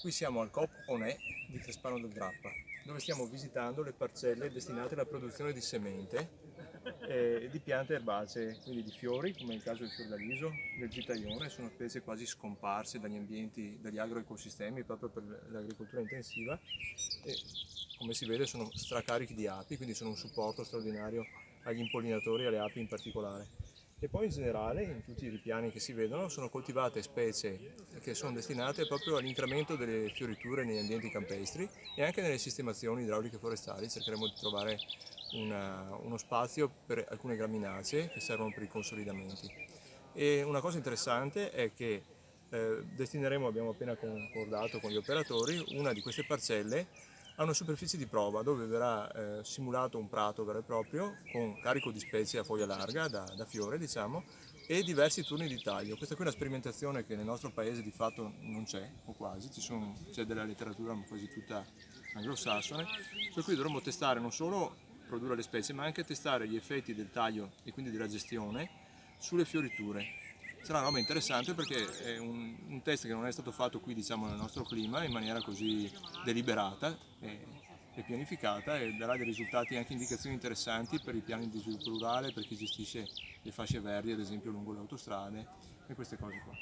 Qui siamo al COP ONE di Crespano del Grappa, dove stiamo visitando le parcelle destinate alla produzione di semente e di piante erbacee, quindi di fiori, come il caso del fiordaliso, del gitaione, sono specie quasi scomparse dagli ambienti, dagli agroecosistemi proprio per l'agricoltura intensiva e come si vede sono stracarichi di api, quindi sono un supporto straordinario agli impollinatori e alle api in particolare. E poi in generale, in tutti i ripiani che si vedono, sono coltivate specie che sono destinate proprio all'incremento delle fioriture negli ambienti campestri e anche nelle sistemazioni idrauliche forestali. Cercheremo di trovare uno spazio per alcune graminacee che servono per i consolidamenti. E una cosa interessante è che destineremo, abbiamo appena concordato con gli operatori, una di queste parcelle a una superficie di prova dove verrà simulato un prato vero e proprio con carico di specie a foglia larga, da fiore diciamo, e diversi turni di taglio. Questa qui è una sperimentazione che nel nostro paese di fatto non c'è, o quasi, c'è della letteratura ma quasi tutta anglosassone, per cui dovremo testare non solo produrre le specie ma anche testare gli effetti del taglio e quindi della gestione sulle fioriture. Sarà una roba interessante perché è un test che non è stato fatto qui diciamo nel nostro clima in maniera così deliberata e pianificata e darà dei risultati anche indicazioni interessanti per i piani di sviluppo rurale, per chi gestisce le fasce verdi ad esempio lungo le autostrade e queste cose qua.